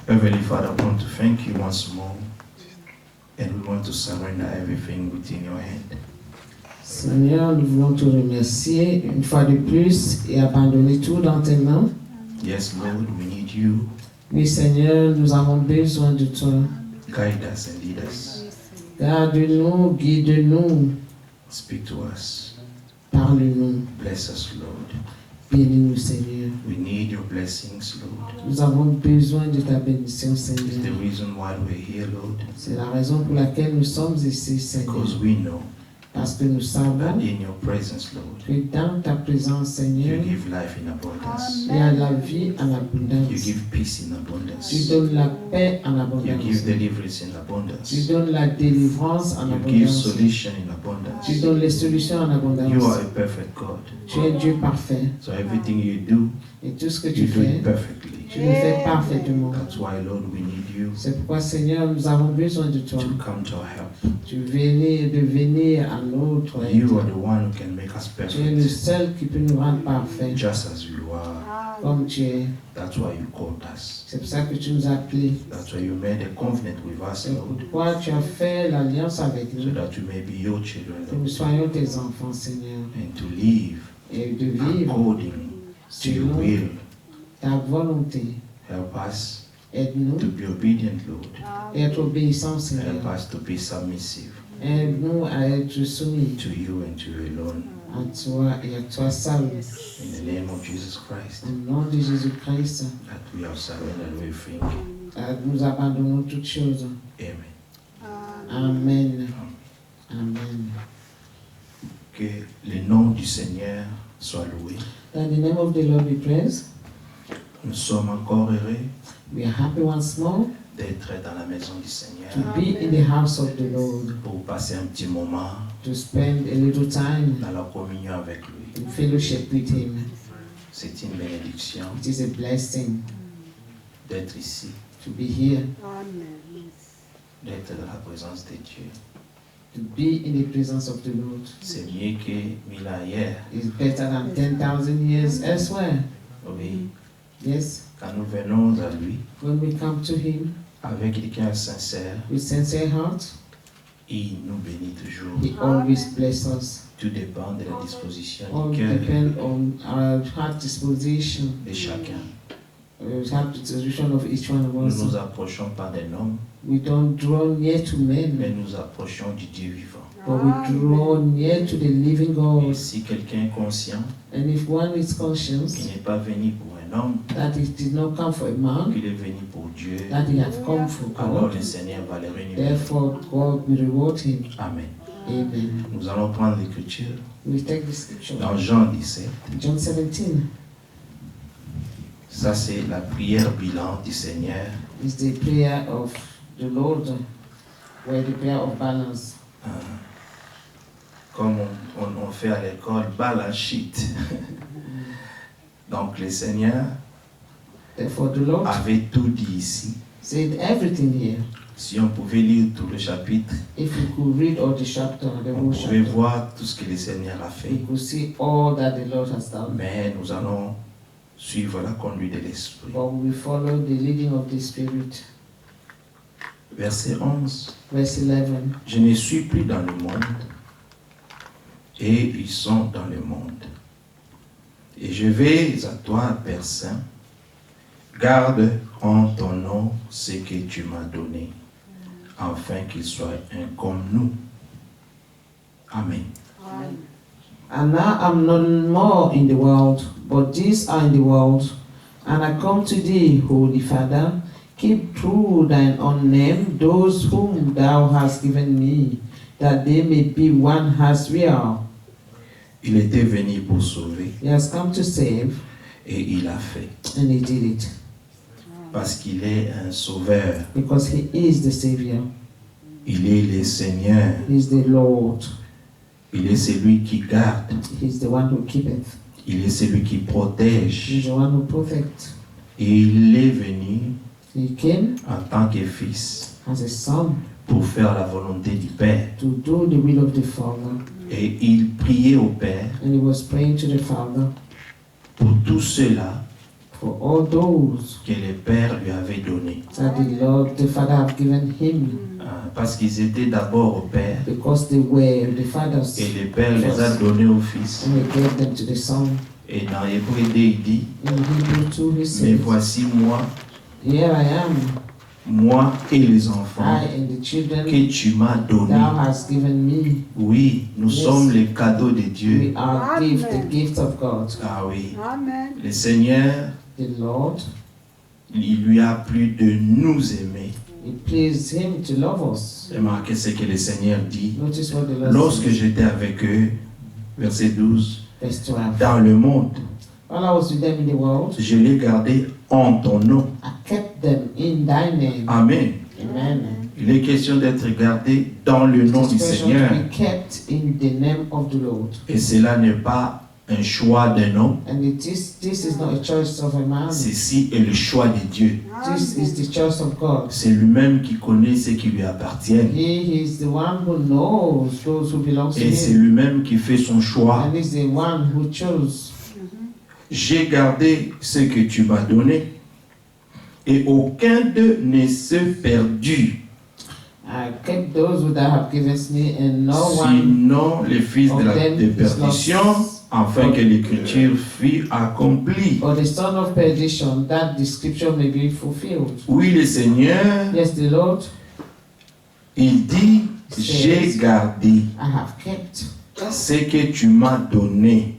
Heavenly Father, I want to thank you once more, and we want to surrender everything within your hand. Seigneur, nous voulons te remercier une fois de plus et abandonner tout dans tes mains. Yes, Lord, we need you. Oui, Seigneur, nous avons besoin de toi. Guide us and lead us. Garde-nous, guide-nous, Speak to us. parle-nous, Bless us, Lord. bénis-nous, Seigneur. We need your blessings, Lord. Nous avons besoin de ta bénédiction, It's the Seigneur. reason why we're here, Lord. C'est la raison pour laquelle nous sommes ici, Seigneur. Because we know Parce que nous savons that in your presence, Lord, que dans ta présence, you Seigneur, give life in abundance. il y a la vie en You abondance. give peace in Tu abundance. donnes la paix en You abondance. give deliverance in Tu abundance. donnes la délivrance en You give abondance. solution in abundance. Tu donnes les solutions en You are abondance. a perfect God. Tu es Dieu parfait. So everything you do, Et tout ce que you tu do it fais, perfectly. tu le fais parfaitement. That's why, Lord, we need you C'est pourquoi, Seigneur, nous avons besoin de toi. to come to our help. Tu venais de venir à notre aide. You are the one who can make us Tu es le perfect, seul qui peut nous rendre parfaits just as you are. comme tu es. That's why you called us. C'est pour ça que tu nous as appelés. That's why you made a covenant with us, C'est Lord, pourquoi tu as fait l'alliance avec so nous. that we may be your children, Que nous Lord, soyons tes enfants, Seigneur. and to live Et de vivre according to your will. ta volonté. Help us Aide-nous to be obedient, Lord. à être obéissants, Seigneur. Help us to be submissive Aide-nous à être soumis to you and to you alone. à toi et à toi seul. In the name of Jesus Christ, Au nom de Jésus-Christ, that we have surrendered everything. nous abandonnons toutes choses. Amen. Amen. Amen. Que le nom du Seigneur soit loué. In the name of the Lord we praise. Nous sommes encore heureux We are happy once more d'être dans la maison du Seigneur to be in the house of the Lord, pour passer un petit moment to spend a little time dans la communion avec lui. in fellowship with Him. C'est une bénédiction It is a blessing d'être ici, to be here, d'être dans la présence de Dieu. to be in the presence of the Lord. C'est mieux que 1000 ans hier. It's better than 10,000 years elsewhere. Oui, Yes, quand nous venons à lui when we come to Him avec le cœur sincère, with sincere heart, il nous bénit toujours. He always blesses us. Tout dépend de la disposition All du cœur depend on our heart disposition, de chacun. heart disposition of each one of Nous us. nous approchons pas d'un homme, We don't draw near to mais men, nous approchons du Dieu vivant. but we draw near to the living Et God. si quelqu'un est conscient And if one is qu'il conscious n'est pas venu pour un homme, that it did not come for a man, qu'il est venu pour Dieu, that he has come for alors God, le Seigneur va le réunir. therefore God will reward him. Amen. Amen. Nous allons prendre l'écriture We take the scripture. dans Jean 17. John 17 Ça, c'est la prière bilan du Seigneur. is the prayer of the Lord, where the prayer of balance. Comme on fait à l'école, balance sheet. Donc le Seigneur Therefore the Lord avait tout dit ici. said everything here. Si on pouvait lire tout le chapitre, If you could read all the chapter, the on whole pouvait chapter, voir tout ce que le Seigneur a fait. you could see all that the Lord has done. Mais nous allons suivre la conduite de l'Esprit. But we follow the leading of the Spirit. Verset 11. Verse 11. Je ne suis plus dans le monde, et ils sont dans le monde. Et je vais à toi, Père Saint, garde en ton nom ce que tu m'as donné, afin qu'ils soient un comme nous. Amen. And now I'm no more in the world, but these are in the world. And I come to thee, Holy Father, keep through thine own name those whom thou hast given me, that they may be one as we are. Il était venu pour sauver, He has come to save, et il a fait, and he did it, parce qu'il est un sauveur. because he is the Savior. Il est le Seigneur. He is the Lord. Il est celui qui garde. He is the one who keepeth. Il est celui qui He is protège. the one who protects. Et il est venu He came en tant que fils as a son pour faire la volonté du Père. to do the will of the Father. Et il priait au Père And he was praying to the Father pour tous ceux-là for all those que les pères lui avaient donnés. that the Father have given him, Parce qu'ils étaient d'abord au Père. because they were the fathers, Et le Père les a donnés au Fils. and he gave them to the Son. Et dans Hébreu 2, il dit, In Hebrew 2, he mais says, voici moi, here I am, moi et les enfants I and the children que tu m'as donnés. thou hast given me. Oui, nous Yes. sommes les cadeaux de Dieu. We are the gift of God. Ah oui, Amen. le Seigneur, The Lord, il lui a plu de nous aimer. it pleased him to love us. Remarquez ce que le Seigneur dit. Notice what the Lord Lorsque says, j'étais avec eux, verset 12, verse 12. dans le monde, While I was with them in the world, je l'ai gardé en ton nom. I kept them in thy name. Amen. Amen. Il est question d'être gardé dans le nom du This person Seigneur. to be kept in the name of the Lord. Et cela n'est pas un choix d'un homme. And this is not a choice of a man. Ceci est le choix de Dieu. This is the choice of God. C'est lui-même qui connaît ce qui lui appartient. He is the one who knows those who belong to Et c'est him. lui-même qui fait son choix. And he's the one who chose. J'ai gardé ce que tu m'as donné. Et aucun d'eux ne s'est perdu. I kept those who thou have given me, and no one Sinon, les fils de la of them is déperdition, lost. afin que l'écriture fût accomplie. Or the son of perdition, that the scripture may be fulfilled. Oui, le Seigneur, Yes, the Lord, il dit, j'ai gardé I have kept ce que tu m'as donné.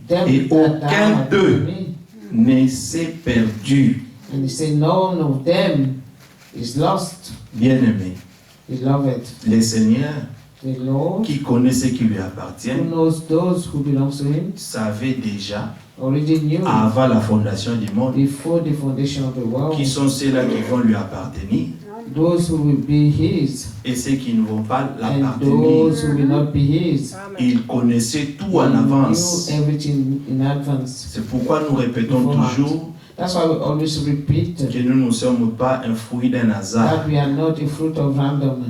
them Et that thou aucun hast d'eux given me. ne s'est perdu. And he said, none of them is lost. Bien-aimé, Beloved, le Seigneur, the Lord, qui connaît ce qui lui appartient, who knows those who belong to him, savait déjà, already knew avant la fondation du monde, before the foundation of the world, qui sont ceux-là qui vont lui appartenir those who will be his, et ceux qui ne vont pas and l'appartenir. those who will not be his. Il connaissait tout en He avance. knew everything in advance. C'est pourquoi nous répétons Beforehand. toujours That's why we always repeat que nous ne sommes pas un fruit d'un hasard. that we are not a fruit of random.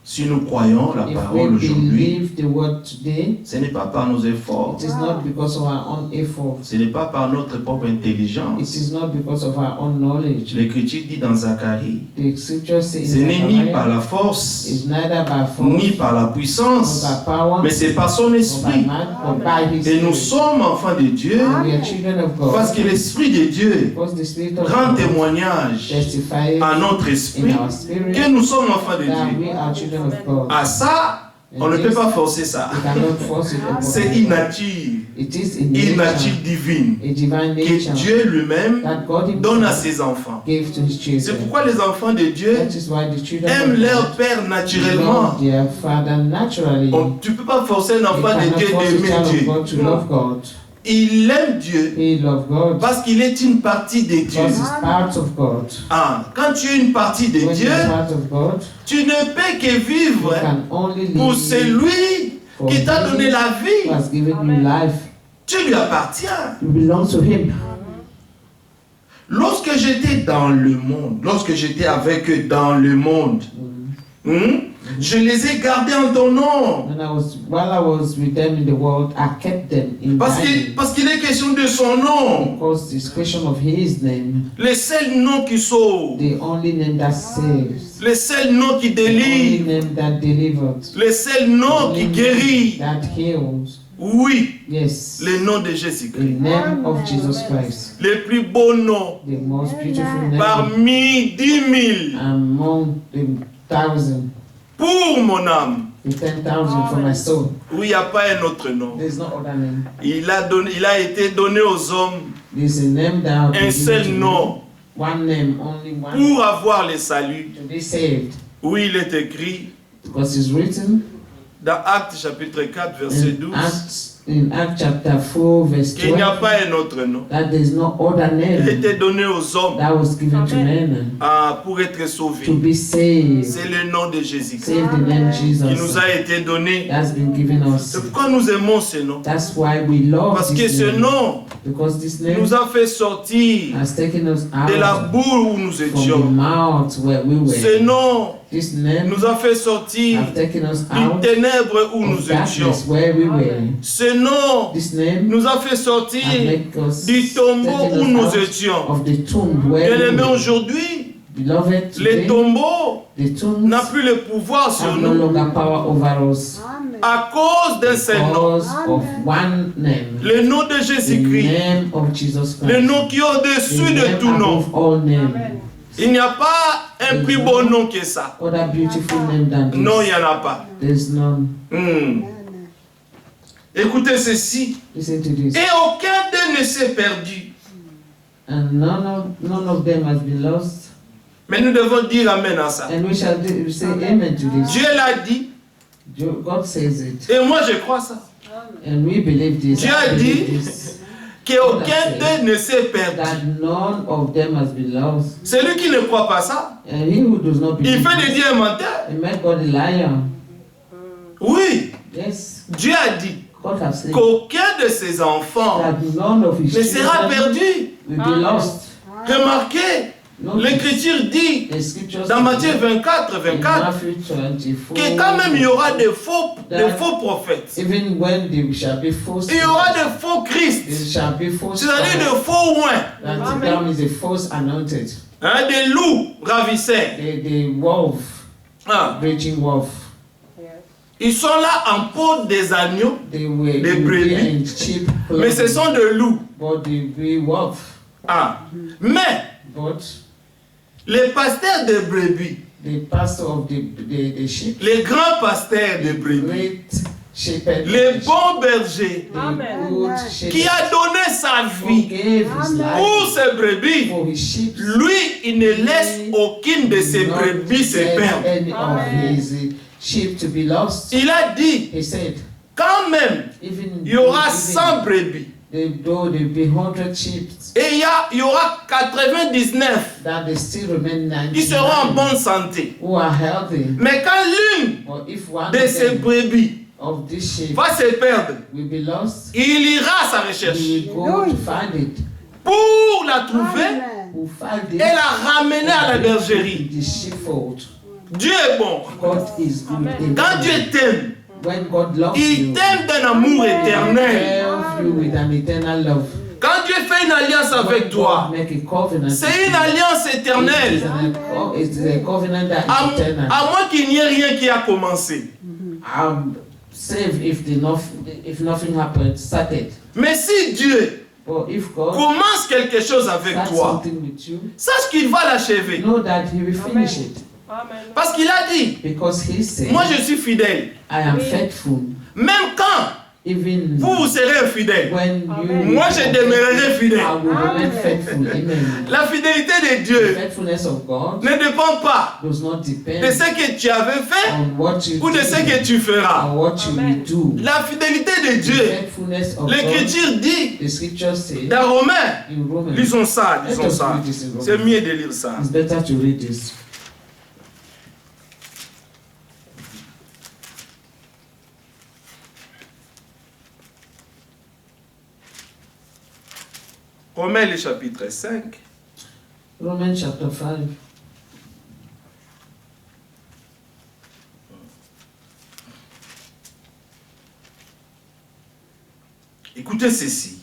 Si nous croyons la If parole we aujourd'hui, believe the word today, ce n'est pas par nos efforts, it is not because of our own effort. ce n'est pas par notre propre It intelligence. is not because of our own knowledge. L'Écriture dit dans Zacharie, The scripture says ce n'est ni par Zechariah, la force, is neither by force, ni par la nor puissance, by power, mais c'est par son nor by esprit. man, but by his Et nous spirit. sommes enfants de Dieu We are children of God. parce que l'Esprit de Dieu Because the spirit of rend God témoignage testifies à notre in esprit our spirit que nous sommes enfants de that Dieu. we are children of God. À ça, on ne peut pas forcer ça. We cannot force it upon C'est us. une nature, It is in une nature nature, divine a divine que nature Dieu lui-même that God donne à himself ses enfants. gave to his C'est children. pourquoi les enfants de Dieu That is why the children aiment of leur God père naturellement. love their father naturally. Tu ne peux pas forcer un You enfant de cannot Dieu force a d'aimer child of Dieu. God to love God. Il aime Dieu He loves God parce qu'il est une partie de Dieu. because he's part of God. Ah, quand tu es une partie de When Dieu, you're part of God, tu ne peux que you vivre can only pour live celui for qui t'a donné him la who vie. has given you life. Tu lui appartiens. You belong to him. Lorsque j'étais dans le monde, lorsque j'étais avec eux dans le monde, je les ai gardés en ton nom. While I was with them in the world, I kept them in Parce thy name. qu'il est question de son nom. Because it's question of his name, Le seul nom qui sauve. the only name that saves, Le seul nom qui the only délivre. name that delivered, Le seul nom qui guérit. that heals. Oui, Yes, le nom de the Jésus-Christ. name of Jesus Christ, Le plus beau nom the most beautiful name parmi 10 000 among the 1,000, pour mon âme. the 10,000 for my soul. Oui, il n'y a pas un autre nom. There's no other name. Il a été donné aux hommes There's a name that un seul nom one name, only one, pour avoir le salut. to be saved. Oui, il est écrit Because it's written dans Actes chapitre 4 verset 12 in Acts chapter 4 verse qu'il n'y a 12 pas un autre nom. that there's no other Il name était donné aux hommes that was given to men pour être to sauvés. be saved. C'est le nom de Jésus-Christ Save the name qui nous Jesus a été donné. that's been given us. C'est pourquoi nous aimons ce nom. That's why we love Parce que this ce name. nom Because this name nous a fait sortir has taken us de la out boue où nous from the étions. mouth where we Ce were. nom This name nous a fait sortir has taken us d'une out ténèbre où of nous étions. darkness where we were. Ce nom This name nous a fait sortir and make us du tombeau taken où us nous out étions. of the tomb where we Bien-aimés, were. aujourd'hui, Beloved, les today, tombeaux the tombs n'ont plus le pouvoir sur have no nous longer power over us à cause d'un seul nom. because of one name, Le nom de the Jésus-Christ. name of Jesus Le Christ, nom qui est the au-dessus de name tout nom. above all names. Il n'y a pas un plus beau nom que ça. Other beautiful name than this. Non, il n'y en a pas. There's none. Écoutez ceci. Listen to this. Et aucun d'eux ne s'est perdu. And none of them has been lost. Mais nous devons dire Amen à ça. And we shall say amen to this. Dieu l'a dit. God says it. Et moi, je crois ça. And we believe this. Dieu I a believe dit this. qu'aucun d'eux ne s'est perdu. That none of them has been lost. Celui qui ne croit pas ça, And he who does not il believe fait de this, Dieu un menteur. he made God a liar. Oui, Yes, Dieu a dit God has said qu'aucun de ses enfants that none of his ne sera children perdu. will be lost. Remarquez, Notice, l'Écriture dit the scriptures dans Matthieu say 24, in 24, Matthew 24, que quand même il y aura des faux prophètes. even when there shall be false, Il y aura des faux there Christ, shall be false c'est-à-dire prophets. des faux oins, That there is a false anointed, hein, des loups ravisseurs. the wolf, Hein. raging wolf. Ils sont là en peau des agneaux, They were Des in brebis. in cheap mais ce clothing, sont des loups. but they be wolf. Ah. Mais But les pasteurs de brebis, the pastor of the sheep, les grands pasteurs de brebis, great shepherd, les bons bergers, the good shepherd, qui a donné sa who vie gave his pour life ses brebis, for his sheep, lui, il ne laisse aucune de ses not brebis se let perdre. any of his sheep to be lost. Il a dit, He said, quand même, even il y aura even 100 brebis though there be 100 sheep, et il y aura 99 that they still remain qui seront en 99 bonne santé. who are healthy. Mais quand l'une But if one de of ces them brebis of this sheep va se perdre, will be lost, il ira à sa recherche we will go to find it. pour la trouver We'll find et it la ramener à la bergerie. in the sheepfold. Dieu est bon. God is good. Quand Dieu t'aime, When God loves il you, t'aime d'un amour He éternel. loves you with an eternal love. Quand Dieu fait une alliance avec When toi, God make a covenant, c'est une alliance éternelle. It's a covenant that is eternal. À moins qu'il n'y ait rien qui a commencé. Save if nothing happened, started. Mais si Dieu But if God commence quelque chose avec starts toi, something with you, sache qu'il va l'achever. know that He will finish it. Parce qu'il a dit, Because He said, moi je suis fidèle. I am faithful. Même quand Even vous serez infidèle, when you moi je demeurerai fidèle. I will remain faithful. Amen. La fidélité de The Dieu faithfulness of God ne dépend pas does not de depend ce que tu avais fait on what you ou de ce que do tu feras. or what you will do. La fidélité de The Dieu, faithfulness of God, l'Écriture dit the scriptures say dans Romains, in Romans, lisons ça, let lisons us ça. read this in C'est Romans. mieux de lire ça. It's better to read this. Romains le chapitre 5. Romans chapter 5. Écoutez ceci.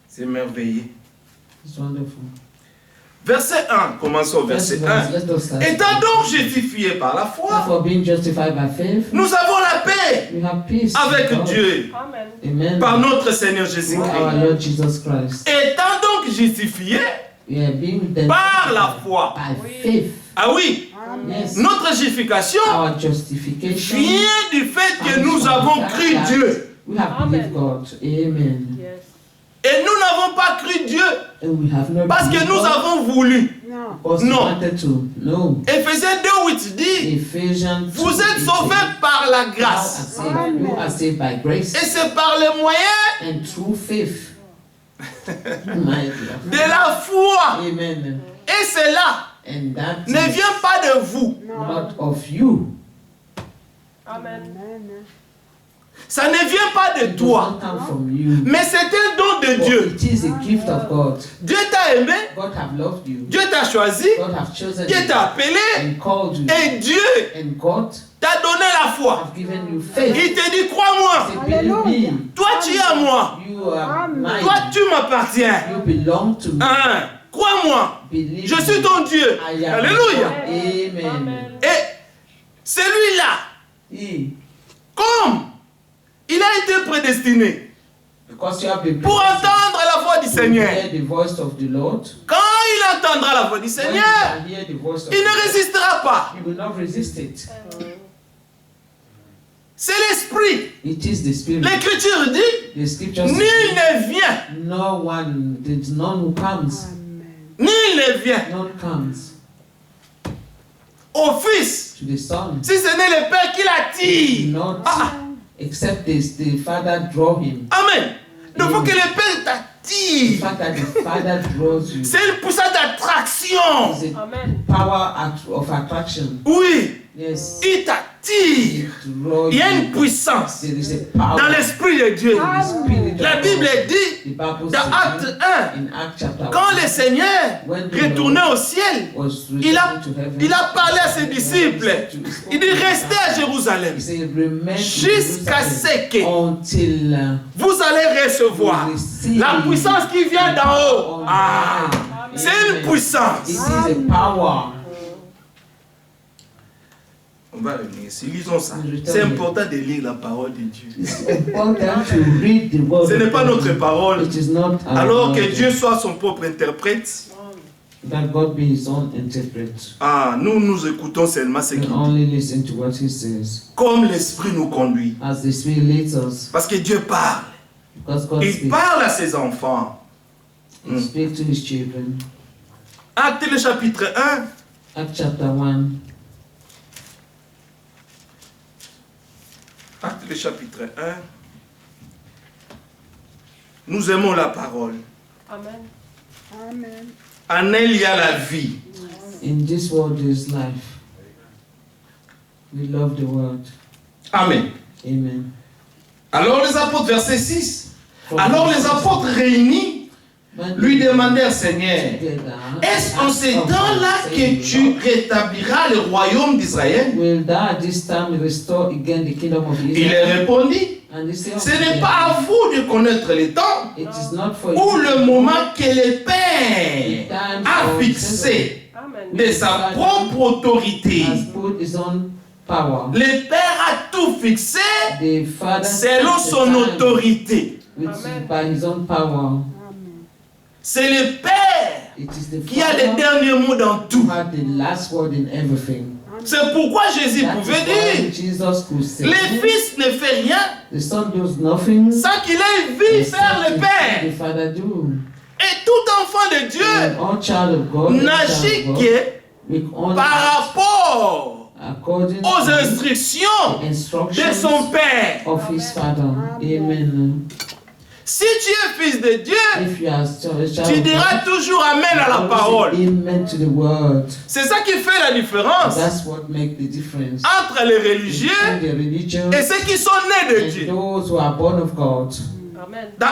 C'est merveilleux. It's wonderful. Verset 1, commençons au verset 1. Let us start. Étant donc justifiés par la foi, For being justified by faith, nous avons la paix we have peace avec with God. Dieu Amen. par notre Seigneur Through our Jésus-Christ. Lord Jesus Christ. Étant donc justifiés We are being justified par la foi. by faith. Ah oui, Yes. notre justification Our justification. vient du fait que nous avons cru Dieu. We have believed God. Amen. Et nous n'avons pas cru Dieu And we have not parce que believed nous God avons voulu. because we Non. wanted to. No. Éphésiens 2:8 dit, Ephesians vous êtes 2:18. sauvés par la You are grâce. saved. You are saved by grace Et c'est par le moyen and through faith. My God. de la foi. Amen. Et cela And that ne is vient pas de vous. not of you. Ça ne vient pas de It does toi. not come from you. Mais c'est un don de But Dieu. it is a gift of God. Dieu t'a aimé, God have loved you. Dieu t'a choisi, God have chosen Dieu you t'a appelé, and called you. et Dieu And God t'a donné la foi. have given you faith. Il te dit, crois-moi, Say, believe me. toi tu es à moi, You are mine. toi tu m'appartiens. You belong to me. Hein? Crois-moi, Believe je suis me. ton Dieu. I am Alléluia. God. Amen. Et celui-là, He, comme il a été prédestiné because you have been pour entendre la voix du to Seigneur, hear the voice of the Lord. quand il entendra la voix du When you Seigneur, shall hear the voice of il the ne Lord, résistera pas. you will not resist it. C'est l'esprit. It is the Spirit. L'Écriture dit, The scriptures nul say, ne vient, no one, there's none who comes. nul ne vient None comes au Fils, to the Son. si ce n'est le Père qui l'attire. Not Ah, except the Father draw him. amen. Il faut que le Père The t'attire. fact that the Father draws you C'est une puissance d'attraction. is a power of attraction. Oui, Yes. il t'attire. Draw Il y a you. une puissance There is a power dans l'esprit de Dieu. in the Spirit La of Bible God. dit The Bible dans Acte says 1, in Acts chapter quand 1, le Seigneur when the retournait Lord au ciel, was il a, returning to heaven, il a parlé à ses disciples. Il dit restez à Jérusalem he said, remain in jusqu'à Jerusalem ce que until vous allez recevoir la puissance qui vient d'en haut. Ah, c'est une puissance. it is a power. On va revenir ici. Lisons ça. C'est important de lire la parole de Dieu. It's important to read the word. Ce n'est of pas God. notre parole. It is not our Alors que word. Dieu soit son propre interprète. That God be his own interpret. Ah, nous écoutons seulement ce We qu'il dit. only listen to what he says. Comme l'Esprit nous conduit. As the Spirit leads us. Parce que Dieu parle. Because God Il speaks. parle à ses enfants. He speaks to his children. Acte le chapitre 1. Acts chapter 1. Acte le chapitre 1. Nous aimons la parole. Amen. En elle, il y a la vie. In this world there is life. We love the word. Amen. Amen. Alors les apôtres, verset 6. From Alors les apôtres réunis when lui they demandèrent, Seigneur, together, est-ce en ces asked temps-là us, que saying, tu rétabliras le royaume d'Israël? will thou at this time restore again the kingdom of Il Israel? leur répondit, And they say, ce n'est pas à vous de connaître le temps it is not for ou you le moment que le Père a fixé de sa propre autorité. has put his own power. Le Père a tout fixé The Father selon set the son time autorité. by his own power. C'est le Père It is the qui a les Father derniers mots dans who tout. had the last word in everything. C'est pourquoi Jésus That pouvait is why dire, Jesus could say, le Fils ne fait rien the Son does nothing sans qu'il ait vu except faire le to see Père. the Father do. Et tout enfant de And Dieu all child of God, n'agit que we only par act rapport according aux to instructions the de instructions son Père. of his Father. Amen. Si tu es fils de Dieu, If you are a child tu of diras God, toujours Amen à la always parole. say amen to the word. C'est ça qui fait la différence That's what makes the difference entre les religieux between the religions et ceux qui sont nés de and Dieu. those who are born of God. Dans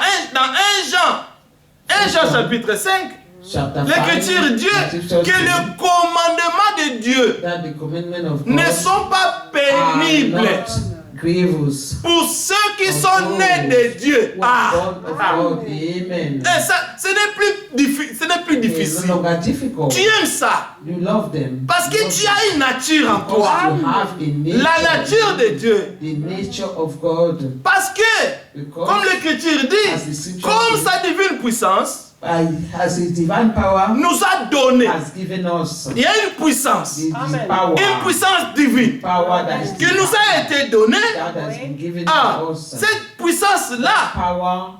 1 Jean chapitre 5, Chapter 5, l'Écriture dit the scriptures que say les commandements de Dieu that the commandment of God ne sont pas are pénibles not grievous. pour ceux qui sont nés de Dieu. Who are born of Ah. God. Amen. Et ça, ce n'est plus It's difficile. no longer difficult. Tu aimes ça You love them. parce que tu as une nature en Because toi. you have a nature, La nature de Dieu. the nature of God. Parce que, Because comme l'Écriture as the dit, scripture comme says, sa divine puissance as his divine power nous a donné, has given us il y a une puissance, this power, une puissance divine power that is qui nous a été donnée. that has been given Ah, to us. cette puissance-là Power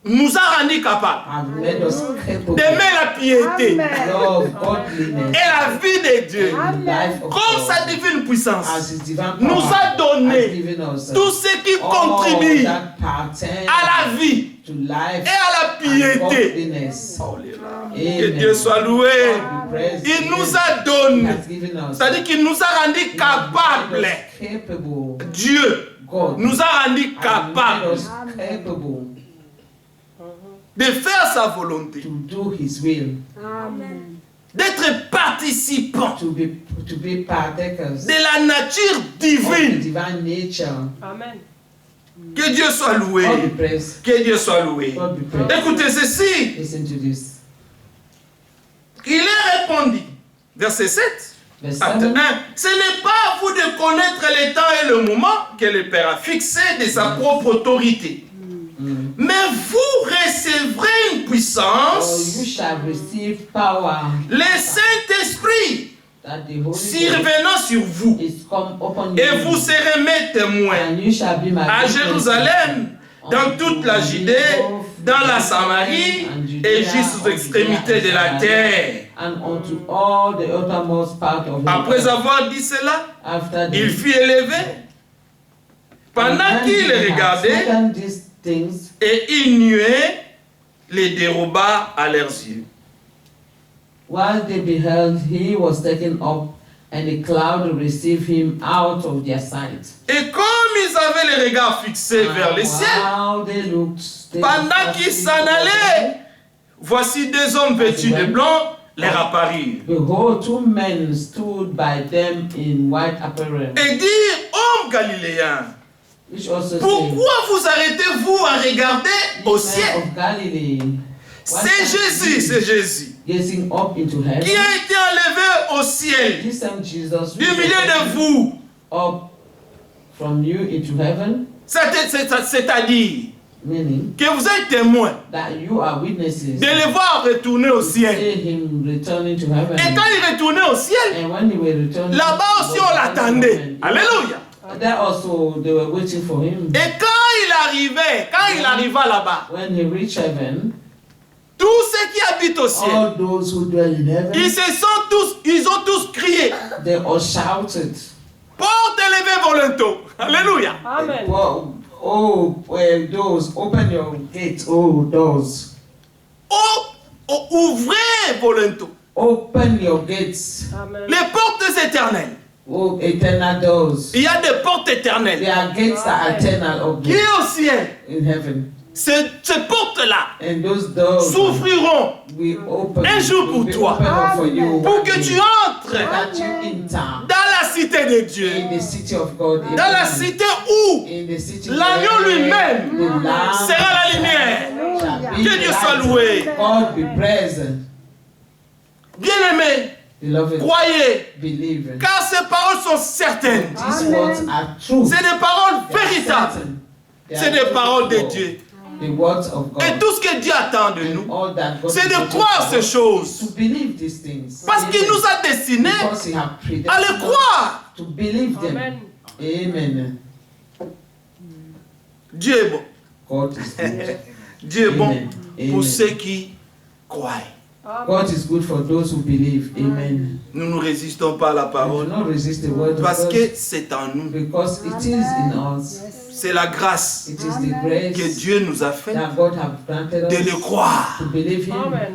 nous a rendu capables have made us capable d'aimer la piété of godliness et la vie de Dieu. and life of Comme sa God. divine puissance As his divine nous power a has donné given us tout ce qui all contribue that pertains à la vie to life et à la and piété. godliness. Que Dieu soit loué. God be praised. Il nous a He donné, has given us. c'est-à-dire qu'il nous a rendu He has capables. made us capable. Dieu God nous a rendu has made capables us capable de faire sa volonté, to do His will, Amen. d'être participant to be partakers de la nature of the divine. divine nature. Amen. Que Dieu soit loué. God be praised. Que Dieu soit loué. God be praised. Écoutez ceci. Listen to this. Il est répondu. Verset 7. Verse Acte 7. 1. Ce n'est pas à vous de connaître les temps et le moment que le Père a fixé de sa propre autorité. Mais vous recevrez une Oh, puissance, you shall receive power le Saint-Esprit, that the Holy survenant sur vous. Spirit is come upon Et you. vous serez mes témoins And you shall be my à witnesses Jérusalem, dans toute la Judée, dans la Samarie et jusqu'aux extrémités de la terre. and unto all the uttermost part of the Après earth. avoir dit cela, After il this, fut élevé. Pendant and qu'il when he les had regardait, spoken these things, et une nuée les déroba à leurs yeux. while they beheld, he was taken up, and a cloud received him out of their sight. Et comme ils avaient les regards fixés vers And le ciel, while they looked pendant qu'ils s'en allaient, voici deux hommes vêtus de blanc leur apparurent. behold, two men stood by them in white apparel, Et dirent, hommes galiléens, which also said, pourquoi vous arrêtez-vous à regarder au Men ciel? of Galilee, C'est Jésus, c'est Jésus, gazing up into qui heaven, a été enlevé au ciel this same Jesus du which milieu was de vous. up from you into heaven, C'est-à-dire meaning que vous êtes témoins that you are witnesses de le voir retourner au ciel. see him returning to heaven. Et quand il retournait au ciel, And when he were returning, là-bas aussi on l'attendait. Alléluia. There also they were waiting for him. Et quand il arriva là-bas, When he reached heaven, tous ceux qui habitent au ciel, all those who dwell in heaven, ils ont tous crié, they all shouted, porte élevée volonto. Alléluia. Amen. well, doors, open your gates, oh doors, Ouvrez volonto. open your gates, Amen. Les portes éternelles. oh eternal doors. Il y a des portes éternelles. There are gates that are eternal of Qui est au ciel? in heaven, Ces portes-là and those doors s'ouvriront will open. un jour pour will be toi. open up for you pour one que day, tu entres that you enter dans la cité de Dieu. in the city of God, in Dans la heaven, cité où in the city l'agneau where lui-même the Lamb sera la lumière. shall be Que the Dieu soit light. loué. God be present. Bien-aimés, Beloved, croyez, believe. car ces paroles sont certaines. These words are true. C'est des paroles They are véritables. certain. They C'est are des true paroles de God. Dieu. The words of God. Et tout ce que Dieu attend de And nous, all that God c'est is de waiting croire for ces us choses. to believe these things. Parce qu'il nous a destinés Because He have à les predestined us croire. to believe them. Amen. Amen. Dieu est bon. God is good. Dieu est bon Amen. pour Amen. ceux qui croient. God is good for those who believe. Amen. Nous ne résistons pas à la We do parole not resist the word of parce God que c'est en nous. because it is in us. C'est la grâce It is the que grace Dieu nous a fait that God have granted de le us croire. to believe Him. Amen.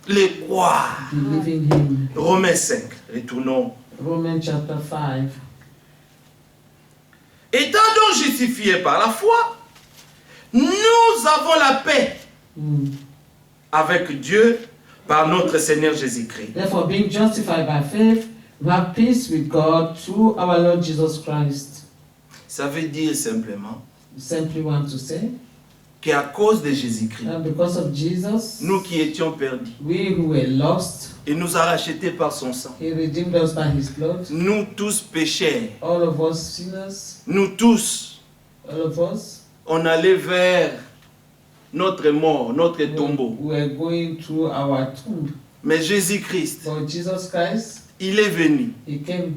Le croire. Believe in Him. Romains 5. Retournons. Romans chapter 5. Étant donc justifiés par la foi, nous avons la paix avec Dieu par notre Seigneur Jésus-Christ. Therefore, being justified by faith, we have peace with God through our Lord Jesus Christ. Ça veut dire simplement We simply want to say qu'à cause de Jésus-Christ, that because of Jesus, nous qui étions perdus, we who were lost, il nous a rachetés par son sang. He redeemed us by His blood. Nous tous pécheurs, All of us sinners, nous tous, all of us, on allait vers notre mort, notre tombeau. we were going through our tomb. Mais Jésus-Christ, But Jesus Christ, il est venu, He came,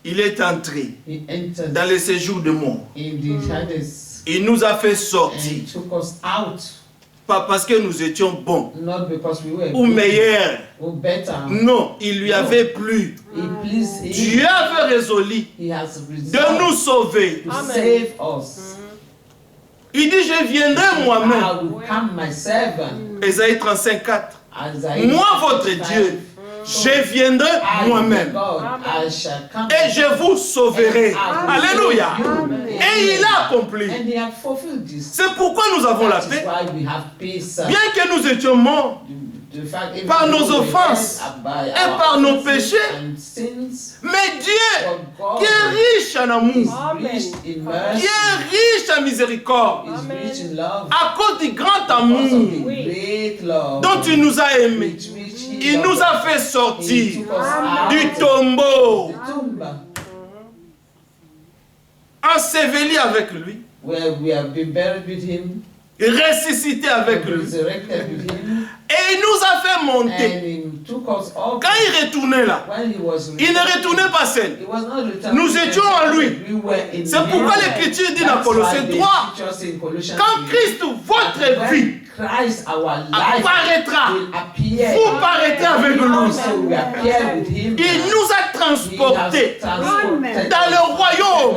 il est entré He entered dans le séjour de mort. in the Hades Il nous a fait and sortir, took us out, pas parce que nous étions bons not because we were ou good meilleurs. or better. Non, il lui avait plu. He pleased Him. Dieu avait résolu He has de nous resolved sauver. to Amen. save us. Il dit, je viendrai moi-même. I will come myself. Ésaïe 35, 4. Isaiah Moi, votre 55, Dieu, je viendrai moi-même. Et je vous sauverai. Alléluia. Et il a accompli. C'est pourquoi nous avons la paix. Bien que nous étions morts par nos offenses et par nos péchés, mais Dieu, qui est riche en amour, qui est riche en miséricorde, à cause du grand amour dont il nous a aimés, il nous a fait sortir du tombeau, enseveli avec lui, ressuscité avec lui, et il nous a fait monter. Quand il retournait là, il ne retournait pas seul. Nous étions en lui. C'est pourquoi l'Écriture dit dans Colossiens 3, quand Christ, votre vie, apparaîtra, vous paraîtrez avec lui. Il nous a transportés dans le royaume,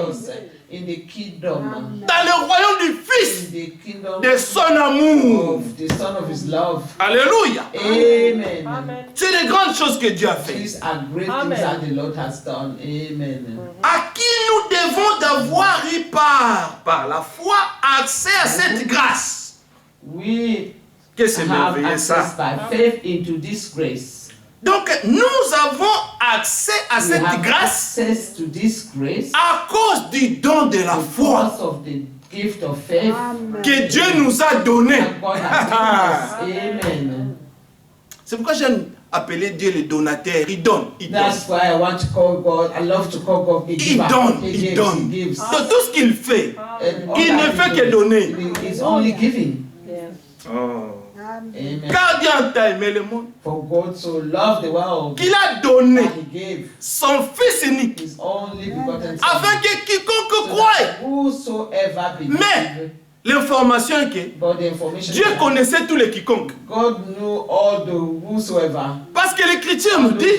dans le royaume du Fils de son amour. Alléluia. C'est des grandes choses que Dieu a fait. À qui nous devons d'avoir eu par la foi accès à cette grâce. Que c'est merveilleux ça. Donc, nous avons accès à cette grâce à cause du don de la foi que Dieu nous a donné. C'est pourquoi j'aime appeler Dieu le donateur. Il donne. Il donne. Il donne. De tout ce qu'il fait, il ne fait que donner. Oh. Car Dieu a aimé le monde, qu'il a donné son Fils unique, afin que quiconque croie. Mais l'information est que Dieu connaissait tous les quiconques. Parce que l'Écriture nous dit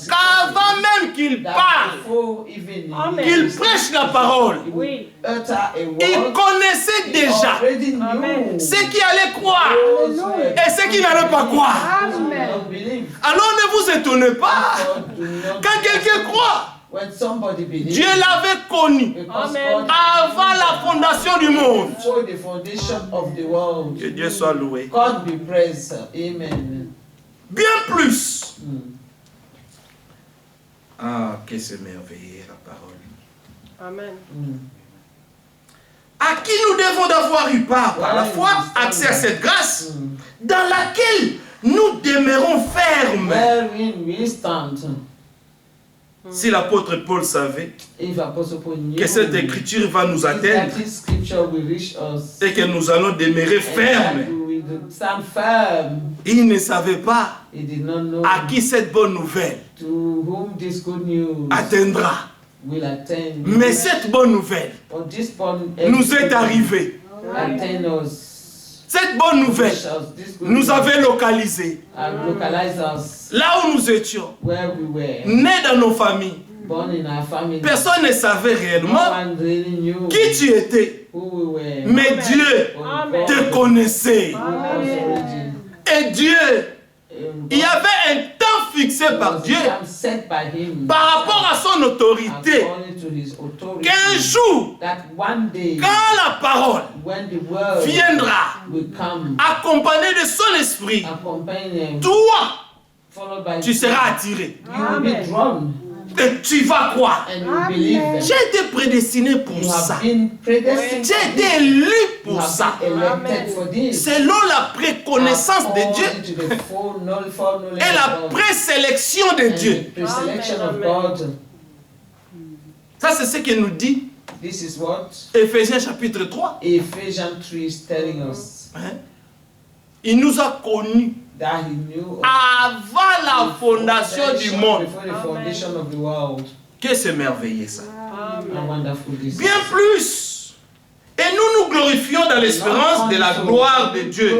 qu'avant même qu'il parle, qu'il prêche la parole, il connaissait déjà ceux qui allaient croire et ceux qui n'allaient pas croire. Alors ne vous étonnez pas quand quelqu'un croit. Dieu l'avait connu avant la fondation du monde. Que Dieu soit loué. Bien plus. Ah, que c'est merveilleux la parole. Amen. À qui nous devons d'avoir eu part par la foi, accès à cette grâce, dans laquelle nous demeurons fermes. Si l'apôtre Paul savait que cette écriture va nous atteindre et que nous allons demeurer fermes, il ne savait pas à qui cette bonne nouvelle atteindra. Mais cette bonne nouvelle nous est arrivée. Cette bonne nouvelle nous avait localisés là où nous étions, nés dans nos familles. Personne ne savait réellement qui tu étais, mais Dieu te connaissait. Et Dieu, il y avait un temps fixé par Dieu par rapport à son autorité, qu'un jour, quand la parole viendra accompagnée de son esprit, toi, tu seras attiré. Et tu vas croire. J'ai été prédestiné pour ça. J'ai été élu pour ça. Selon la préconnaissance de Dieu et la présélection de Dieu. Ça, c'est ce que nous dit Éphésiens chapitre 3. Il nous a connus avant la fondation du monde. Que c'est merveilleux ça. Bien plus. Et nous nous glorifions dans l'espérance de la gloire de Dieu.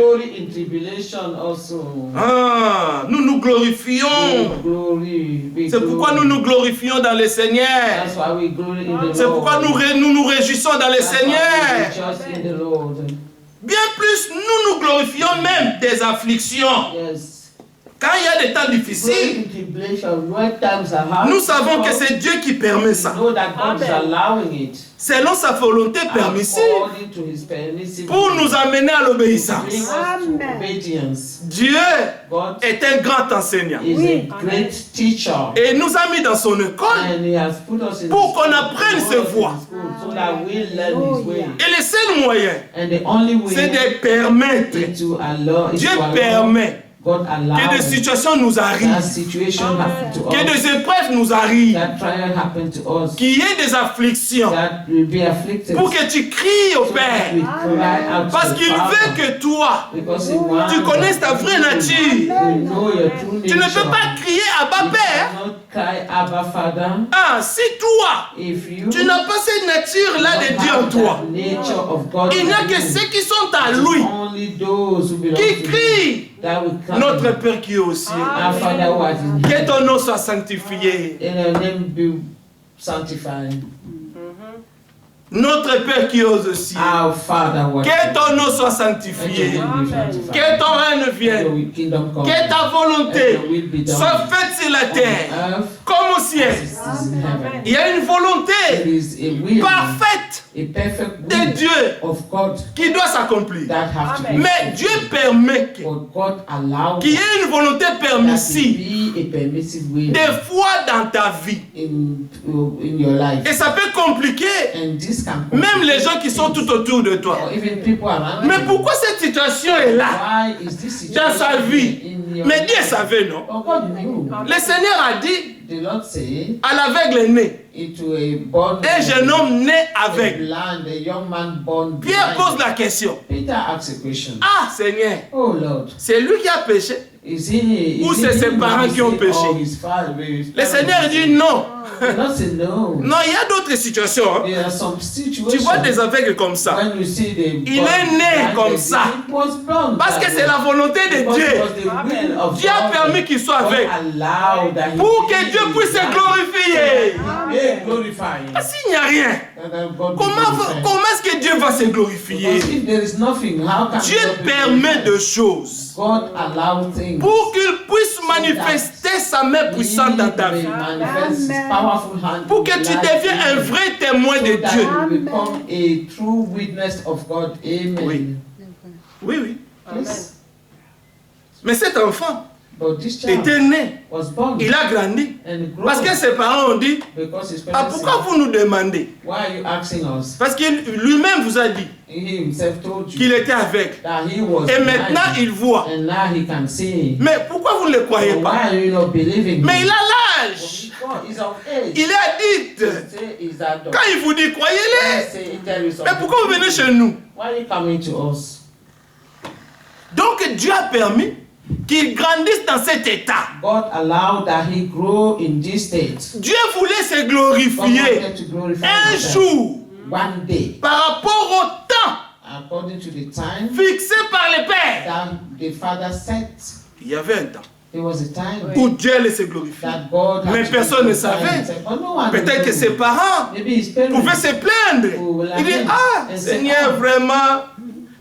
Ah, nous nous glorifions. C'est pourquoi nous nous glorifions dans le Seigneur. C'est pourquoi nous nous réjouissons dans le Seigneur. Bien plus, nous nous glorifions même des afflictions. Quand il y a des temps difficiles, nous savons que c'est Dieu qui permet ça. Selon sa volonté permissive pour nous amener à l'obéissance. Dieu est un grand enseignant. Et nous a mis dans son école pour qu'on apprenne ses voies. Et le seul moyen, c'est de permettre. Dieu permet que des situations nous arrivent, que des épreuves nous arrivent, qu'il y ait des afflictions, pour que tu cries au Père, parce qu'il veut que toi, tu connaisses ta vraie nature. Tu ne peux pas crier à Abba Père. Ah, si toi, tu n'as pas cette nature-là de Dieu en toi, il n'y a que ceux qui sont à lui, qui crient. Notre Père qui est au ciel, que ton nom soit sanctifié. Notre Père qui est aux cieux, que ton nom soit sanctifié, que ton règne vienne, que ta volonté soit faite sur la terre comme au ciel. Il y a une volonté parfaite de Dieu qui doit s'accomplir. Mais Dieu permet qu'il y ait une volonté permissive des fois dans ta vie. Et ça peut compliquer même les gens qui sont tout autour de toi. Mais pourquoi cette situation est là dans sa vie? Mais Dieu savait, non? Le Seigneur a dit à l'aveugle né, un jeune homme né aveugle. Pierre pose la question. Ah Seigneur, c'est lui qui a péché ou c'est ses parents qui ont péché? Le Seigneur dit non. Non, il y a d'autres situations. Tu vois des aveugles comme ça. Il est né comme ça. Parce que c'est la volonté de Dieu. Dieu a permis qu'il soit aveugle pour que Dieu puisse se glorifier. S'il n'y a rien, comment est-ce que Dieu va se glorifier? Dieu permet de choses pour qu'il puisse manifester sa main puissante dans ta vie. Pour que tu deviennes un vrai témoin de Dieu. Oui. Mais cet enfant était né, il a grandi, parce que ses parents ont dit, ah, pourquoi vous nous demandez? Parce qu'il lui-même vous a dit qu'il était aveugle, et maintenant il voit. Mais pourquoi vous ne le croyez pas? Mais il a l'âge, il est addict. Quand il vous dit croyez-les, mais pourquoi vous venez chez nous? Donc Dieu a permis qu'il grandisse dans cet état. Dieu voulait se glorifier un jour par rapport au temps fixé par le Père. Il y avait un temps où Dieu allait se glorifier. Mais personne ne savait. Peut-être que ses parents pouvaient se plaindre. Il dit, ah, Seigneur, vraiment,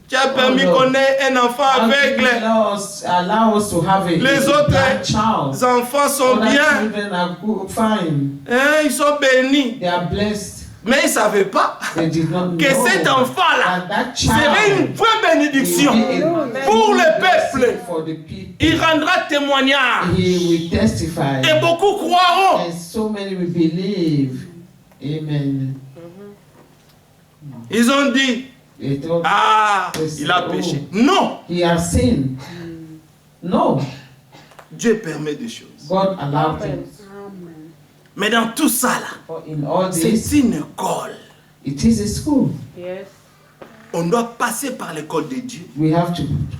tu as permis qu'on ait un enfant aveugle. Les autres enfants sont bien. Ils sont bénis. Mais ils ne savaient pas que cet enfant-là serait une vraie bénédiction pour le peuple. Il rendra témoignage. Et beaucoup croiront. Ils ont dit, ah, il a péché. Non. Dieu permet des choses. Mais dans tout ça, là, c'est une école. On doit passer par l'école de Dieu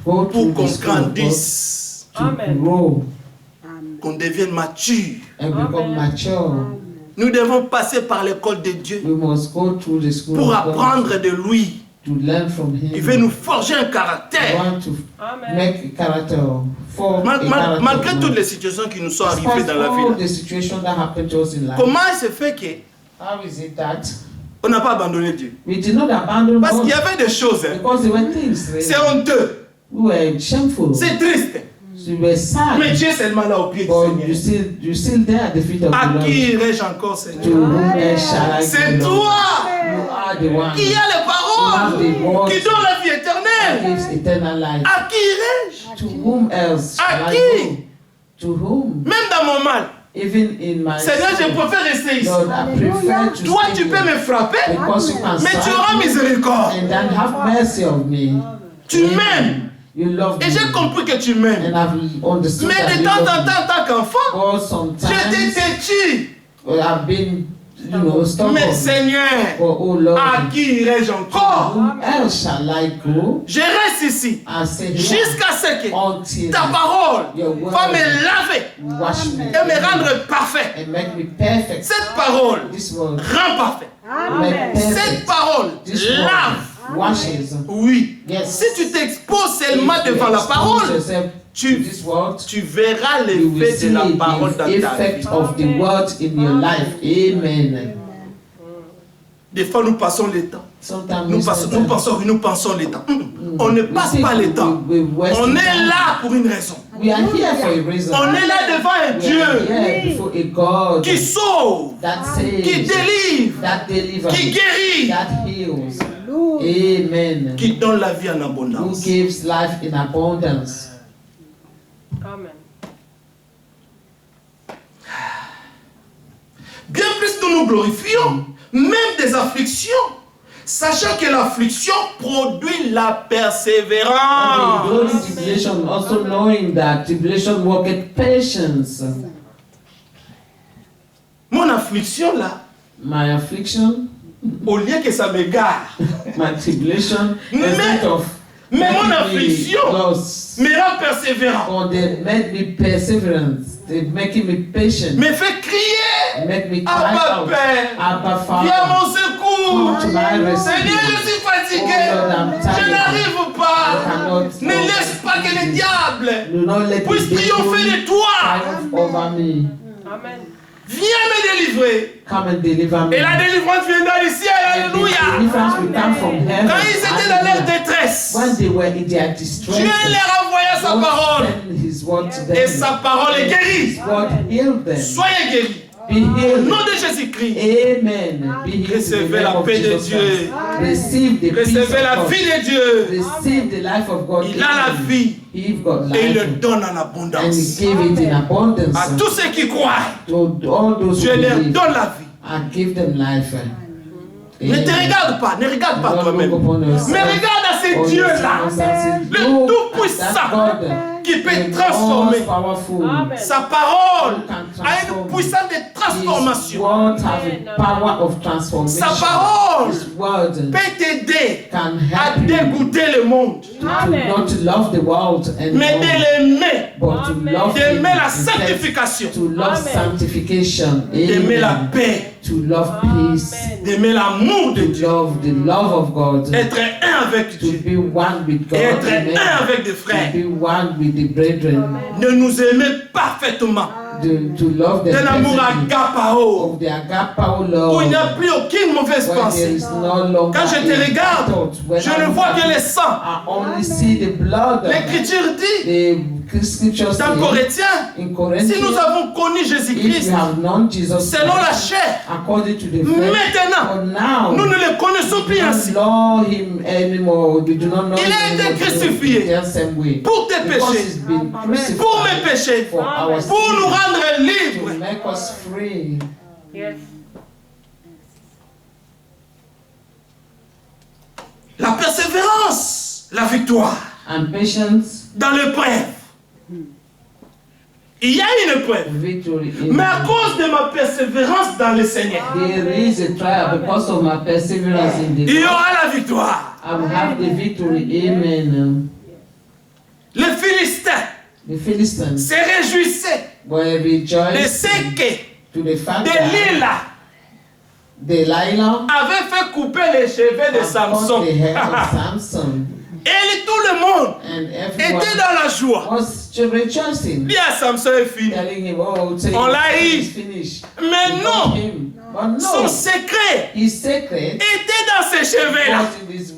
pour qu'on grandisse, qu'on devienne mature. Nous devons passer par l'école de Dieu pour apprendre de lui. Il veut nous forger un caractère. Malgré toutes les situations qui nous sont arrivées dans la vie, comment il se fait qu'on n'a pas abandonné Dieu? Parce qu'il y avait des choses. C'est honteux. C'est triste. You were sad. Mais tu es seulement là au pied du But Seigneur. you're still there at the feet of the À Lord. qui irai-je encore, To Seigneur? whom else shall I C'est go, Lord? toi You are the one qui a les paroles, qui donne la vie that éternelle. gives eternal life. À qui irai-je? To whom else shall À I qui? go? To whom? Même dans mon mal. Even in my Seigneur, je sin, préfère rester ici. Lord, I prefer to Toi, stay tu peux here me frapper, because you can mais tu strike auras me miséricorde. and then have mercy on me. Tu Amen. m'aimes. You love Et me. j'ai compris que tu m'aimes. And I've understood Mais that de you temps en love me. temps, en tant qu'enfant, But j'étais sometimes têtu. I've been, stubborn. Mais Seigneur, Oh Lord, à qui irai-je encore? whom else shall I go? Je reste ici I say here jusqu'à ce que until ta parole your word va me laver wash me et me rendre parfait. and make me perfect. Cette parole This word rend parfait. make Cette perfect. parole This lave. word washes. Oui. Yes. Si tu t'exposes seulement If you devant la expose parole, yourself to this word, tu verras you will l'effet see de la parole the dans ta effect vie. of the word in your life. Amen. Des fois, nous passons le temps. Sometimes Nous pensons le temps. On ne passe pas le temps. On est là pour une raison. We are here for a reason. On est là devant un We are Dieu here before a God qui sauve, that qui saves, délivre, that delivers, qui guérit, that heals. Amen. qui donne la vie en Who abondance. gives life in abundance. Amen. Bien plus nous nous glorifions, même des afflictions, sachant que l'affliction produit la persévérance. Glory in tribulation, also knowing that tribulation worketh patience. Mon affliction là, My affliction, au lieu que ça m'égare, my tribulation, Mais- instead of mais mon making me affliction lost, me rend persévérant, or they made me perseverant, they making me patient, me fait crier, make me cry Abba out, Père, Abba viens à Father, mon secours. come to my rescue. Seigneur, je suis fatigué, Oh Lord, I'm tired. je n'arrive I pas. cannot Ne laisse pas que le diable do not let puisse the triompher devil de toi. triumph over me. Amen. Viens me délivrer. Come and deliver me. Et la délivrance viendra du ciel. And the Alléluia. deliverance will come from heaven. Quand ils étaient dans leur Hallelujah. détresse, When they were in their distress, Dieu leur envoya sa God parole. sent His word to them. Et sa parole est guérie. God healed them. Soyez guéris. Be Au healed. nom de Jésus-Christ. Amen. Be healed in the Recevez name la of paix de Jesus Dieu. Christ. Receive the peace Recevez la of vie God. de Dieu. Receive the life of God. Il a la vie He got et il le life. donne en And He abondance. gave it in abundance. À tous ceux qui croient, To all those Dieu who leur believe. donne la vie. And give them life. Ne te regarde pas, ne regarde pas Don't toi-même. look upon yourself Mais regarde à or ces your dieux-là, circumstances. le Look Tout-Puissant, at that God, qui peut the transformer. most powerful. Amen. Sa parole Who can a une transform. puissance de His transformation. word has a power of transformation. Sa parole His word peut t'aider can à help you dégoûter le monde, to not to love the world mais anymore, de l'aimer, but to love Him d'aimer la instead, sanctification, to love Amen. sanctification, d'aimer la Amen. paix, To love peace, d'aimer l'amour de to Dieu, love the love of God, être un avec to Dieu be one with God, et être Amen. un avec des frères. To be one with the brethren, De nous aimer parfaitement, to love them d'un amour perfectly, agapao, of the agapao où il love, n'y a plus aucune mauvaise where there pensée. is no longer Quand je te a regarde, thought. When je I ne look vois at que you, le sang. I only see the blood. L'Écriture dit The scriptures dans say Corinthiens, in si Corinthians, nous avons connu if Jésus-Christ you have known Jesus selon la Christ, chair, according to the flesh, maintenant, but now nous ne le connaissons plus we ainsi. don't know him anymore. We do not know Il a him été anymore crucifié the same way. Pour tes Because péchés, he's been crucified pour mes péchés, for our pour nous sins, rendre to libres. make us free. Yes. La persévérance, la victoire And patience, dans l'épreuve. Il y a une épreuve, victory in mais à cause de ma persévérance dans le Seigneur, there is a trial because of my perseverance in il the y Lord. aura la victoire. I will have the victory. Amen. Les Philistins The Philistines se réjouissaient were de rejoiced ce que to the fact that Delilah Delilah avait fait couper les cheveux de had cut Samson. the hair of Samson, Et tout le monde and était everyone dans la joie. was rejoicing, Lui à Samson est fini. telling him, "Oh, say On l'a eu. it's finished." Mais We got non, him. But son no, secret his secret était dans ses cheveux là. was in his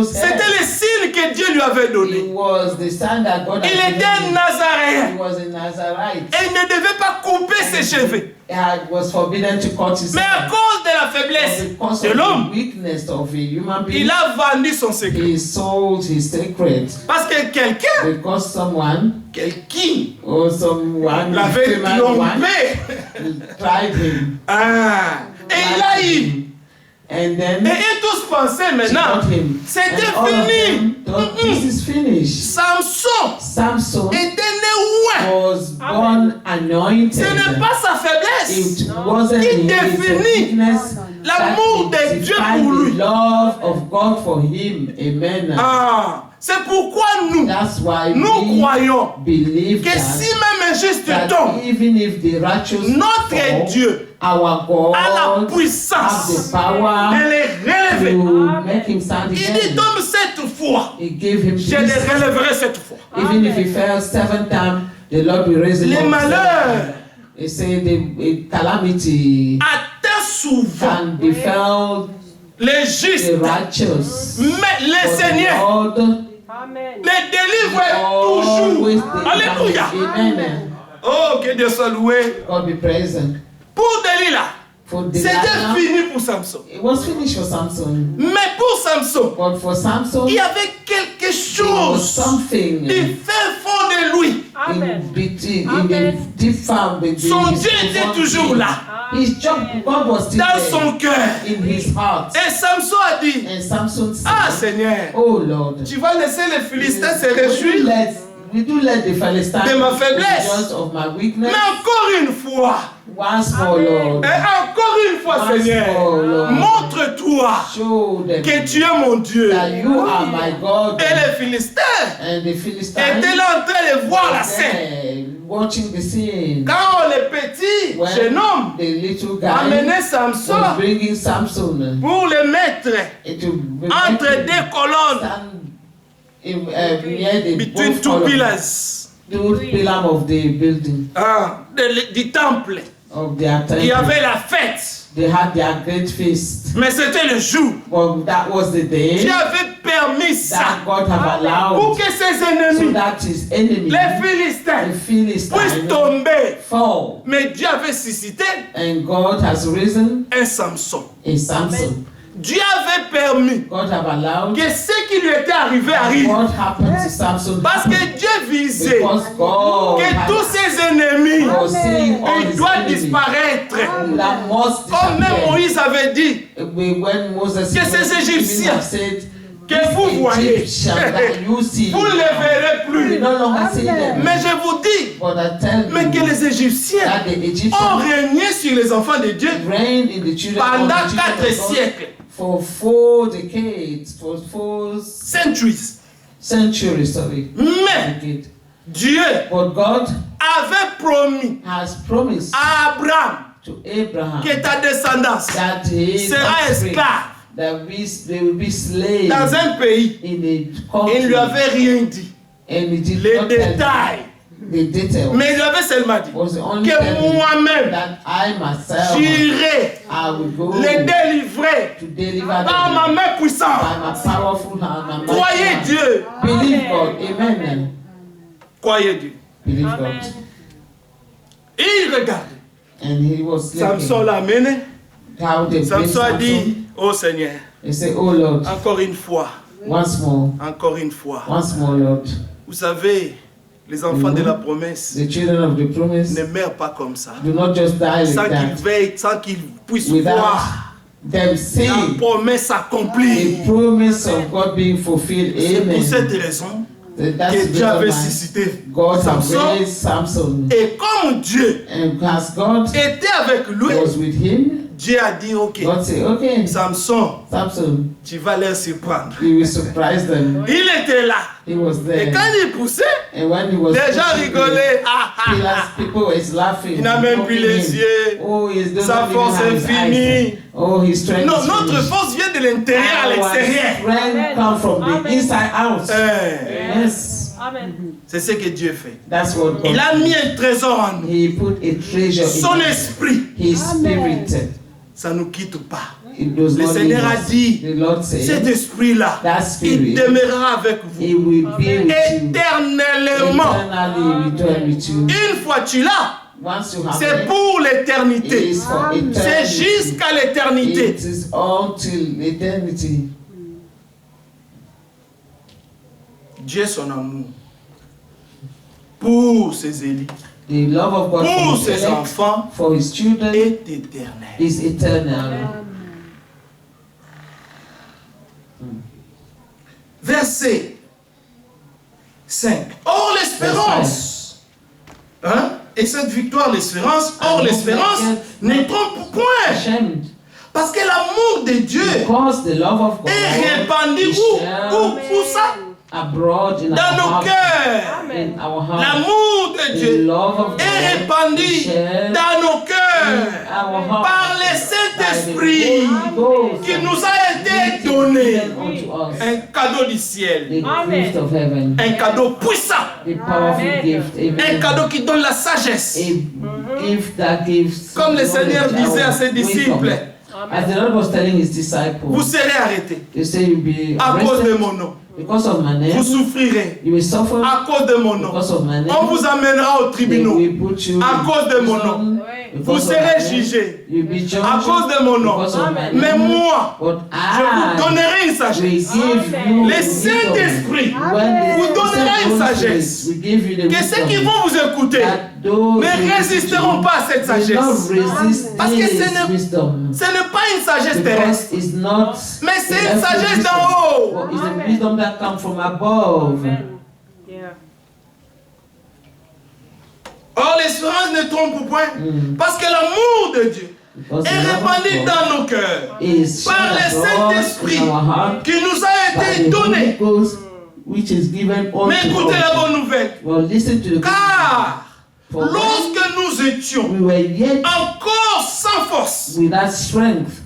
C'était le signe que Dieu lui avait donné. Il était un Nazaréen. Et il ne devait pas couper ses cheveux. Mais à cause de la faiblesse de l'homme, il a vendu son secret. Parce que quelqu'un l'avait trompé. Et il a eu. Et ils tous pensaient maintenant, c'était fini. Samson était né où? Ce n'est pas sa faiblesse qui définit l'amour de Dieu pour lui. C'est pourquoi nous croyons que si même un juste tombe, notre Dieu a la puissance de les relever. Il dit tombe 7 fois, je les relèverai 7 fois. Les malheurs atteint souvent les justes, mais les seigneurs les délivre toujours. Alléluia. Oh, que Dieu soit loué. Pour Delilah, c'était fini pour Samson. Mais pour Samson, il y avait quelque chose du fin fond de lui. Son Dieu était toujours là. Dans son cœur. Et Samson a dit, ah Seigneur, tu vas laisser les Philistins se réjouir de ma faiblesse. Mais encore une fois, Seigneur, montre-toi que tu es mon Dieu. Et les Philistins étaient là en train de voir la scène. Quand le petit jeune homme amenait Samson pour le mettre entre deux colonnes, between two pillars du temple, il y avait la fête. Mais c'était le jour. Dieu avait permis ça pour que ses ennemis, les Philistins, puissent tomber. Mais Dieu avait suscité un Samson. Dieu avait permis que ce qui lui était arrivé arrive. Parce que Dieu visait que tous ses ennemis ils doivent disparaître. Comme même Moïse avait dit que ces Égyptiens que vous voyez, vous ne les verrez plus. Mais je vous dis, mais que les Égyptiens ont régné sur les enfants de Dieu pendant 4 siècles. For 4 decades, for 4 centuries, sorry. Mais Dieu avait promis à Abraham que ta descendance sera esclave dans un pays. Il ne lui avait rien dit. Les détails. Mais il avait seulement dit que moi-même j'irai les délivrer par ma main puissante. Croyez Dieu. Croyez Dieu. Il regarde. Samson l'a amené. Samson a dit, oh Seigneur, encore une fois, encore une fois. Vous savez, les enfants de la promesse ne meurent pas comme ça. Sans qu'ils veillent, sans qu'ils puissent voir la promesse accomplie. C'est pour cette raison que Dieu avait suscité Samson. Et comme Dieu était avec lui, Dieu a dit, ok, Samson, tu vas les surprendre. Il était là. Et quand il poussait, les gens rigolaient. Il n'a même plus les yeux. Sa force est finie. Non, notre force vient de l'intérieur à l'extérieur. C'est ce que Dieu fait. Il a mis un trésor en nous. Son esprit. Ça ne nous quitte pas. Le Seigneur a dit, cet esprit-là, il demeurera avec vous éternellement. Une fois tu l'as, c'est pour l'éternité. C'est jusqu'à l'éternité. Dieu son amour pour ses élites, pour ses enfants, est éternel. Verset 5. Or l'espérance, et cette victoire, l'espérance, ne trompe point. Parce que l'amour de Dieu est répandu où ça? Dans nos cœurs. L'amour de Dieu est répandu dans nos cœurs par le Saint-Esprit qui nous a été donné. Un cadeau du ciel. Un cadeau puissant. Un cadeau qui donne la sagesse. Comme le Seigneur disait à ses disciples, vous serez arrêtés à cause de mon nom. Because of my name, vous souffrirez you will suffer à cause de mon nom. Of my name. On vous amènera aux tribunaux à cause de mon nom. Vous serez jugés à cause de mon nom. Mais moi, je vous donnerai une sagesse. Le Saint-Esprit vous donnera une sagesse. Que ceux qui vont vous écouter ne résisteront pas à cette sagesse. Parce que ce n'est pas une sagesse terrestre, mais c'est une sagesse d'en haut. That come from above. Or, l'espérance ne trompe point, parce que l'amour de Dieu est répandu dans nos cœurs par le Saint-Esprit qui nous a été donné. Mais écoutez la bonne nouvelle. Car lorsque nous étions encore sans force,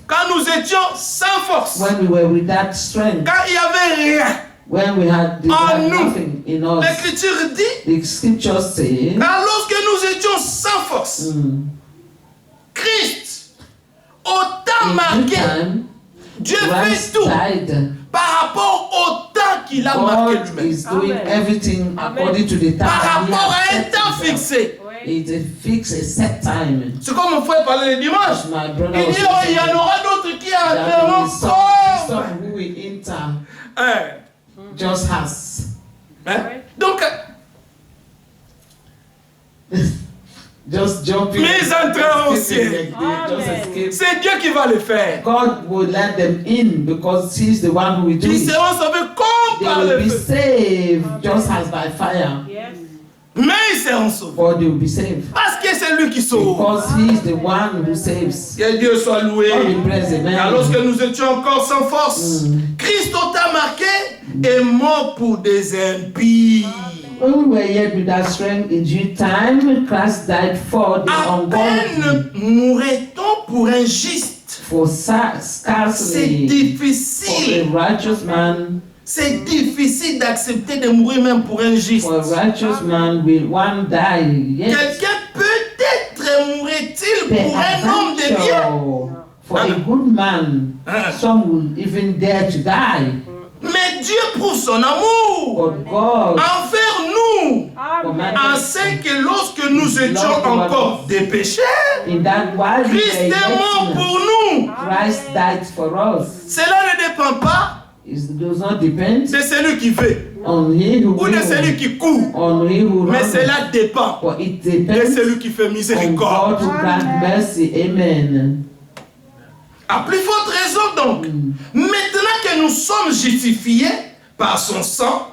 quand nous étions sans force, quand il n'y avait rien en nous, l'Écriture dit, car lorsque nous étions sans force, Christ, au temps marqué, Dieu fait tout par rapport au temps qu'il a marqué lui-même. Par rapport à un temps fixé. C'est comme mon frère parlait le dimanche. Il dit, il y en aura d'autres qui entreront comme. Just has. Donc, just jumping. Mais ils entreront au ciel. C'est Dieu qui va le faire. God will let them in because He's the one who will do it. Ils seront sauvés comme par le feu. They will be saved just as by fire. Mais ils seront sauvés. But they will be saved. Parce que c'est lui qui sauve. Because He is the one who saves. Que Dieu soit loué. Car lorsque nous étions encore sans force, Christ au temps marqué est mort pour des impies. When we were yet without strength in due time, Christ died for the ungodly. À peine mourrait-on pour un juste. For scarcely. C'est difficile. For a righteous man. C'est difficile d'accepter de mourir même pour un juste. For a righteous man will one die. Yes. Quelqu'un peut-être mourrait-il pour un homme de bien. For a good man, some will even dare to die. Mais Dieu prouve son amour envers nous, afin que lorsque nous étions encore des pécheurs, Christ est mort pour nous. Cela ne dépend pas de celui qui veut ou de celui qui court, mais cela dépend de celui qui fait miséricorde. À plus forte raison donc, maintenant que nous sommes justifiés par son sang,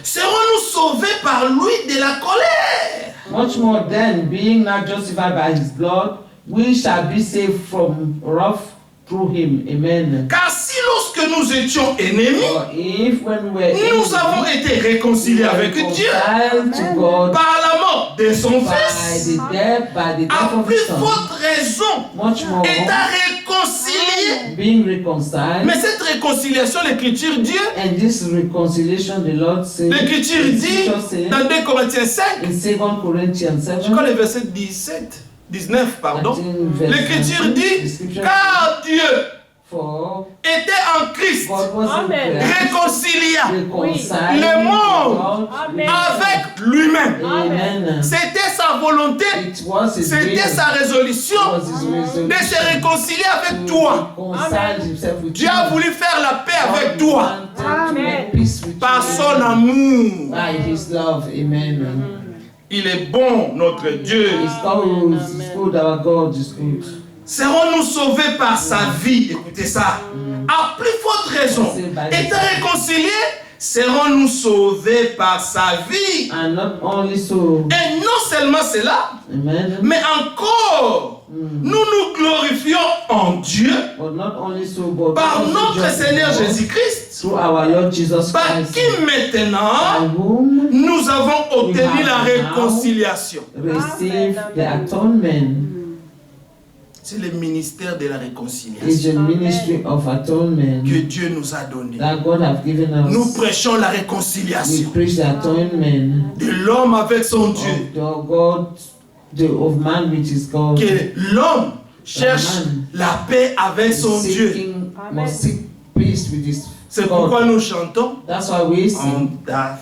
serons-nous sauvés par lui de la colère. Much more then, being not justified by his blood, we shall be saved from wrath through him. Amen. Car si lorsque nous étions ennemis, nous avons été réconciliés avec Dieu par la mort de son Fils, à plus forte raison, est à réconcilier. Mais cette réconciliation, l'Écriture dit, l'Écriture dit dans 2 Corinthiens 5, je crois le verset 19, pardon, l'Écriture dit, car Dieu était en Christ, Amen. réconciliant reconciling le monde God Amen. avec lui-même. Amen. C'était sa volonté, It was his c'était will. sa résolution It was his resolution de se réconcilier avec toi. to reconcile himself with Dieu a you. voulu faire la paix avec God toi wanted to Amen. make peace with par you son amour. by his love. Amen. Il est bon, notre Dieu. His God is good, our God is good. Serons-nous sauvés par sa vie? Écoutez ça. À plus forte raison, étant réconciliés, serons-nous sauvés par sa vie. And not only so, Et non seulement cela, amen, mais encore, nous nous glorifions en Dieu but not only so, but par also notre just Seigneur Jésus-Christ, through our Lord Jesus par Christ, qui by maintenant whom nous avons obtenu la réconciliation. receive the atonement. C'est le ministère de la Is réconciliation the ministry of atonement que Dieu nous a donné. that God have given us. Nous prêchons la We réconciliation preach the atonement de l'homme avec son Dieu. of the God, of man which is God. Que l'homme cherche la paix avec son Dieu. Seeking, must seek peace with his C'est God. pourquoi nous chantons. That's why we sing. On t'a